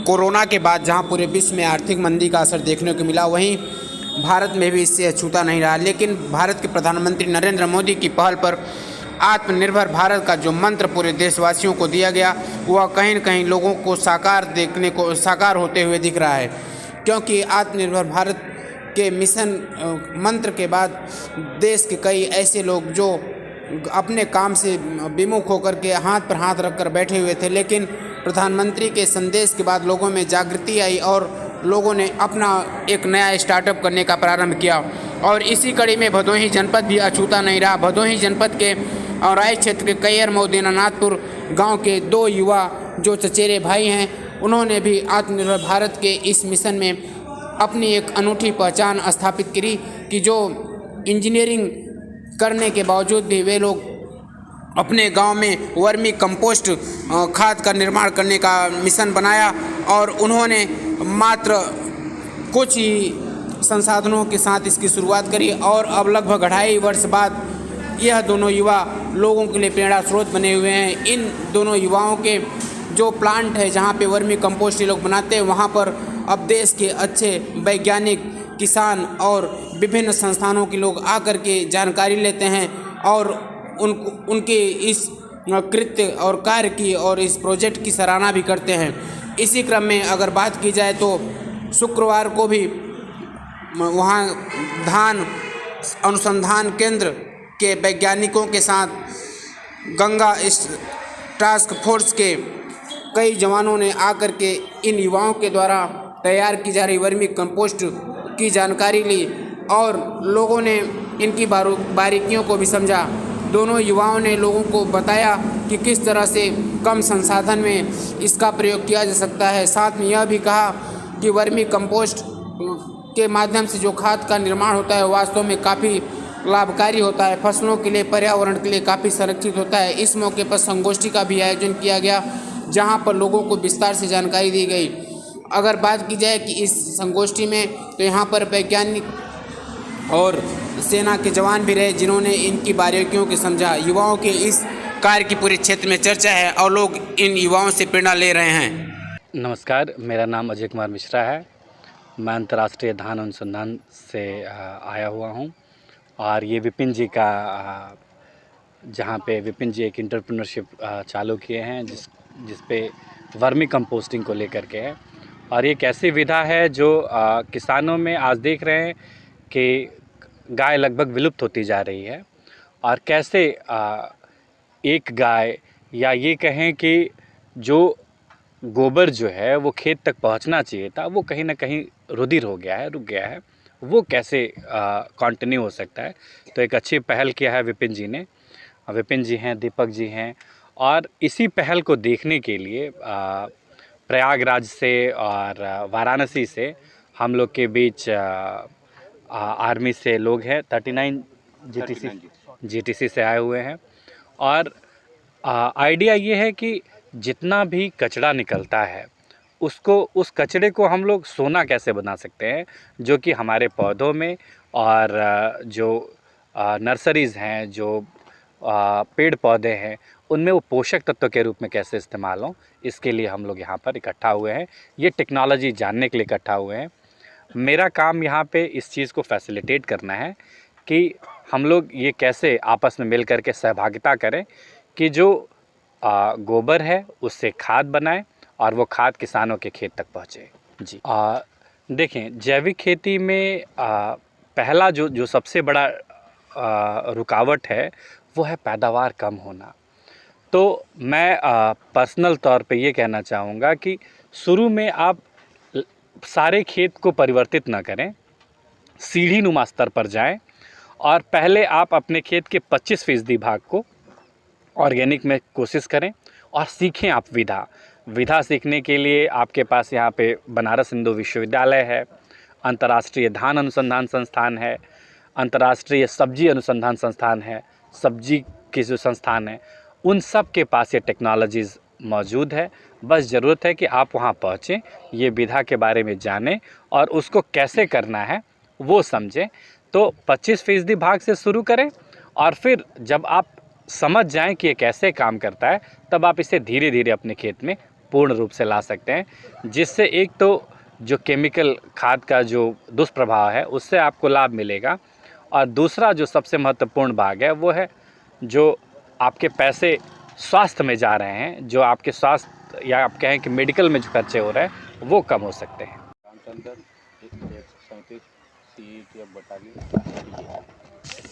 Corona के बाद जहां पूरे विश्व में आर्थिक मंदी का असर देखने को मिला, वहीं भारत में भी इससे अछूता नहीं रहा। लेकिन भारत के प्रधानमंत्री नरेंद्र मोदी की पहल पर आत्मनिर्भर भारत का जो मंत्र पूरे देशवासियों को दिया गया, वह कहीं न कहीं लोगों को साकार होते हुए दिख रहा है। क्योंकि आत्मनिर्भर भारत के मिशन मंत्र के बाद देश के कई ऐसे लोग जो अपने काम से विमुख होकर के हाथ पर हाथ रखकर बैठे हुए थे, लेकिन प्रधानमंत्री के संदेश के बाद लोगों में जागृति आई और लोगों ने अपना एक नया स्टार्टअप करने का प्रारंभ किया। और इसी कड़ी में भदोही जनपद भी अछूता नहीं रहा। भदोही जनपद के औराई क्षेत्र के कैयर मऊ दीनानाथपुर गांव के 2 युवा जो चचेरे भाई हैं, उन्होंने भी आत्मनिर्भर भारत के इस मिशन में अपनी एक अनूठी पहचान स्थापित करी कि जो इंजीनियरिंग करने के बावजूद भी वे लोग अपने गांव में वर्मी कंपोस्ट खाद का निर्माण करने का मिशन बनाया। और उन्होंने मात्र कुछ ही संसाधनों के साथ इसकी शुरुआत करी और अब लगभग 2.5 वर्ष बाद यह दोनों युवा लोगों के लिए प्रेरणा स्रोत बने हुए हैं। इन दोनों युवाओं के जो प्लांट है जहां पे वर्मी कंपोस्ट ये लोग बनाते हैं, वहां पर अब देश के अच्छे वैज्ञानिक, किसान और विभिन्न संस्थानों के लोग आकर के जानकारी लेते हैं और उनके इस कृत्य और कार्य की और इस प्रोजेक्ट की सराहना भी करते हैं। इसी क्रम में अगर बात की जाए तो शुक्रवार को भी वहाँ धान अनुसंधान केंद्र के वैज्ञानिकों के साथ गंगा टास्क फोर्स के कई जवानों ने आकर के इन युवाओं के द्वारा तैयार की जा रही वर्मी कंपोस्ट की जानकारी ली और लोगों ने इनकी बारीकियों को भी समझा। दोनों युवाओं ने लोगों को बताया कि किस तरह से कम संसाधन में इसका प्रयोग किया जा सकता है। साथ में यह भी कहा कि वर्मी कंपोस्ट के माध्यम से जो खाद का निर्माण होता है वास्तव में काफ़ी लाभकारी होता है, फसलों के लिए, पर्यावरण के लिए काफ़ी संरक्षित होता है। इस मौके पर संगोष्ठी का भी आयोजन किया गया जहां पर लोगों को विस्तार से जानकारी दी गई। अगर बात की जाए कि इस संगोष्ठी में तो यहाँ पर वैज्ञानिक और सेना के जवान भी रहे जिन्होंने इनकी बारीकियों को समझा। युवाओं के इस कार्य की पूरे क्षेत्र में चर्चा है और लोग इन युवाओं से प्रेरणा ले रहे हैं। नमस्कार, मेरा नाम अजय कुमार मिश्रा है। मैं अंतर्राष्ट्रीय धान अनुसंधान से आया हुआ हूँ और ये विपिन जी का जहाँ पे विपिन जी एक एंटरप्रेन्योरशिप चालू किए हैं जिस पे वर्मी कंपोस्टिंग को लेकर के है। और ये एक ऐसी विधा है जो किसानों में आज देख रहे हैं कि गाय लगभग विलुप्त होती जा रही है और कैसे एक गाय या ये कहें कि जो गोबर जो है वो खेत तक पहुंचना चाहिए था, वो कहीं ना कहीं रुधिर हो गया है, रुक गया है, वो कैसे कंटिन्यू हो सकता है। तो एक अच्छी पहल किया है विपिन जी ने। विपिन जी हैं, दीपक जी हैं और इसी पहल को देखने के लिए प्रयागराज से और वाराणसी से हम लोग के बीच आर्मी से लोग हैं, 39 जीटीसी से आए हुए हैं। और आइडिया ये है कि जितना भी कचरा निकलता है उस कचरे को हम लोग सोना कैसे बना सकते हैं, जो कि हमारे पौधों में और जो नर्सरीज़ हैं, जो पेड़ पौधे हैं, उनमें वो पोषक तत्व के रूप में कैसे इस्तेमाल हों, इसके लिए हम लोग यहाँ पर इकट्ठा हुए हैं। ये टेक्नोलॉजी जानने के लिए इकट्ठा हुए हैं। मेरा काम यहाँ पे इस चीज़ को फैसिलिटेट करना है कि हम लोग ये कैसे आपस में मिल कर के सहभागिता करें कि जो गोबर है उससे खाद बनाएं और वो खाद किसानों के खेत तक पहुँचे। जी देखें, जैविक खेती में पहला जो सबसे बड़ा रुकावट है वो है पैदावार कम होना। तो मैं पर्सनल तौर पे ये कहना चाहूँगा कि शुरू में आप सारे खेत को परिवर्तित ना करें, सीढ़ी नुमा स्तर पर जाएं और पहले आप अपने खेत के 25% भाग को ऑर्गेनिक में कोशिश करें और सीखें आप विधा सीखने के लिए आपके पास यहाँ पे बनारस हिंदू विश्वविद्यालय है, अंतर्राष्ट्रीय धान अनुसंधान संस्थान है, अंतर्राष्ट्रीय सब्जी अनुसंधान संस्थान है, सब्जी के जो संस्थान है, उन सब के पास ये टेक्नोलॉजीज़ मौजूद है। बस ज़रूरत है कि आप वहाँ पहुँचें, ये विधा के बारे में जानें और उसको कैसे करना है वो समझें। तो 25% भाग से शुरू करें और फिर जब आप समझ जाएं कि ये कैसे काम करता है, तब आप इसे धीरे धीरे अपने खेत में पूर्ण रूप से ला सकते हैं, जिससे एक तो जो केमिकल खाद का जो दुष्प्रभाव है उससे आपको लाभ मिलेगा, और दूसरा जो सबसे महत्वपूर्ण भाग है वो है जो आपके पैसे स्वास्थ्य में जा रहे हैं, जो आपके स्वास्थ्य या आप कहें कि मेडिकल में जो खर्चे हो रहे हैं वो कम हो सकते हैं।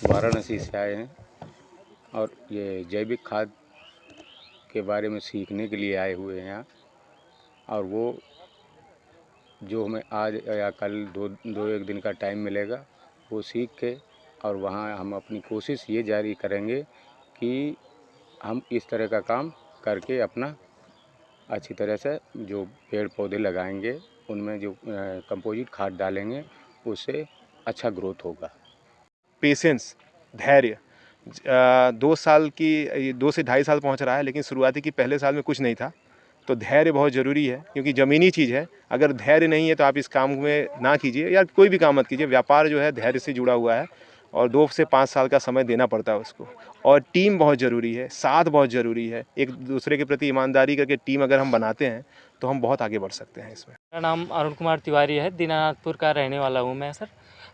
वाराणसी से आए हैं और ये जैविक खाद के बारे में सीखने के लिए आए हुए हैं यहाँ, और वो जो हमें आज या कल दो एक दिन का टाइम मिलेगा वो सीख के, और वहाँ हम अपनी कोशिश ये जारी करेंगे कि हम इस तरह का काम करके अपना अच्छी तरह से जो पेड़ पौधे लगाएंगे उनमें जो कंपोजिट खाद डालेंगे उससे अच्छा ग्रोथ होगा। पेशेंस, धैर्य, 2 से ढाई साल पहुंच रहा है, लेकिन शुरुआती की पहले साल में कुछ नहीं था, तो धैर्य बहुत ज़रूरी है, क्योंकि ज़मीनी चीज़ है। अगर धैर्य नहीं है तो आप इस काम में ना कीजिए, या कोई भी काम मत कीजिए। व्यापार जो है धैर्य से जुड़ा हुआ है, और 2 से 5 साल का समय देना पड़ता है उसको। और टीम बहुत ज़रूरी है, साथ बहुत ज़रूरी है। एक दूसरे के प्रति ईमानदारी करके टीम अगर हम बनाते हैं तो हम बहुत आगे बढ़ सकते हैं इसमें। मेरा नाम अरुण कुमार तिवारी है, दीनानाथपुर का रहने वाला हूँ मैं सर।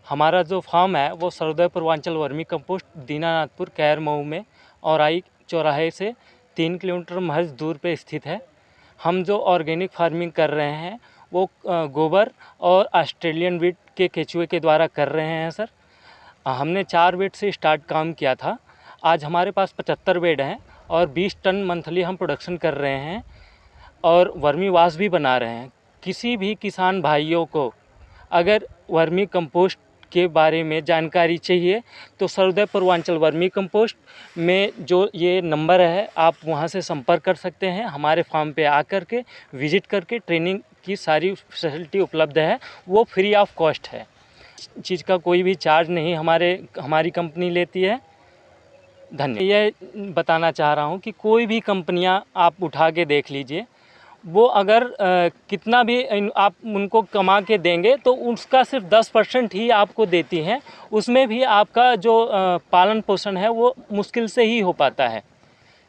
हमारा जो फार्म है वो सर्वोदय पूर्वांचल वर्मी कंपोस्ट दीनानाथपुर कैर मऊ में औराई चौराहे से 3 किलोमीटर महज दूर पे स्थित है। हम जो ऑर्गेनिक फार्मिंग कर रहे हैं वो गोबर और ऑस्ट्रेलियन वीट के केचुए के द्वारा कर रहे हैं सर। हमने 4 बेड से स्टार्ट काम किया था। आज हमारे पास 75 बेड हैं और 20 टन मंथली हम प्रोडक्शन कर रहे हैं, और वर्मी वाश भी बना रहे हैं। किसी भी किसान भाइयों को अगर वर्मी कंपोस्ट के बारे में जानकारी चाहिए तो सर्वोदय पूर्वांचल वर्मी कंपोस्ट में जो ये नंबर है आप वहां से संपर्क कर सकते हैं। हमारे फार्म पे आकर के विजिट करके ट्रेनिंग की सारी फैसिलिटी उपलब्ध है, वो फ्री ऑफ कॉस्ट है। चीज़ का कोई भी चार्ज नहीं हमारी कंपनी लेती है। धन्यवाद। ये बताना चाह रहा हूँ कि कोई भी कंपनियां आप उठा के देख लीजिए, वो अगर कितना भी आप उनको कमा के देंगे तो उसका सिर्फ 10% ही आपको देती हैं। उसमें भी आपका जो पालन पोषण है वो मुश्किल से ही हो पाता है,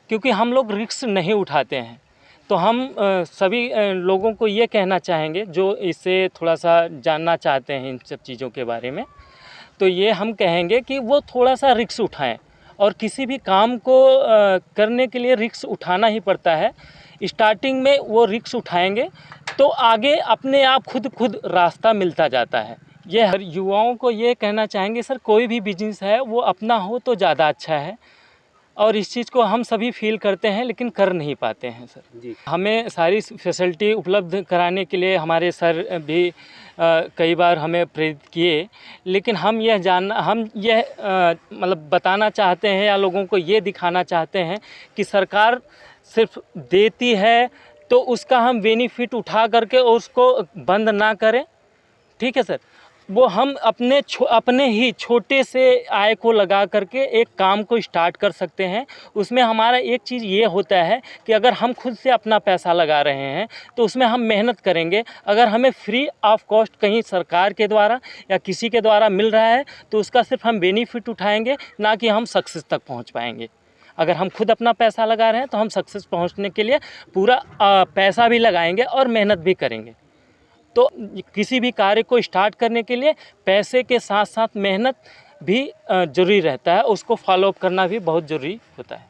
क्योंकि हम लोग रिस्क नहीं उठाते हैं। तो हम सभी लोगों को ये कहना चाहेंगे जो इससे थोड़ा सा जानना चाहते हैं इन सब चीज़ों के बारे में, तो ये हम कहेंगे कि वो थोड़ा सा रिस्क उठाएं। और किसी भी काम को करने के लिए रिस्क उठाना ही पड़ता है। स्टार्टिंग में वो रिस्क उठाएंगे तो आगे अपने आप खुद रास्ता मिलता जाता है। ये हर युवाओं को ये कहना चाहेंगे सर, कोई भी बिजनेस है वो अपना हो तो ज़्यादा अच्छा है, और इस चीज़ को हम सभी फील करते हैं लेकिन कर नहीं पाते हैं सर जी। हमें सारी फैसिलिटी उपलब्ध कराने के लिए हमारे सर भी कई बार हमें प्रेरित किए, लेकिन हम यह मतलब बताना चाहते हैं या लोगों को ये दिखाना चाहते हैं कि सरकार सिर्फ देती है तो उसका हम बेनिफिट उठा करके उसको बंद ना करें। ठीक है सर, वो हम अपने ही छोटे से आय को लगा करके एक काम को स्टार्ट कर सकते हैं। उसमें हमारा एक चीज़ ये होता है कि अगर हम खुद से अपना पैसा लगा रहे हैं तो उसमें हम मेहनत करेंगे। अगर हमें फ्री ऑफ कॉस्ट कहीं सरकार के द्वारा या किसी के द्वारा मिल रहा है तो उसका सिर्फ हम बेनिफिट उठाएंगे, ना कि हम सक्सेस तक पहुँच पाएंगे। अगर हम खुद अपना पैसा लगा रहे हैं तो हम सक्सेस पहुँचने के लिए पूरा पैसा भी लगाएंगे और मेहनत भी करेंगे। तो किसी भी कार्य को स्टार्ट करने के लिए पैसे के साथ साथ मेहनत भी ज़रूरी रहता है, उसको फॉलो अप करना भी बहुत ज़रूरी होता है।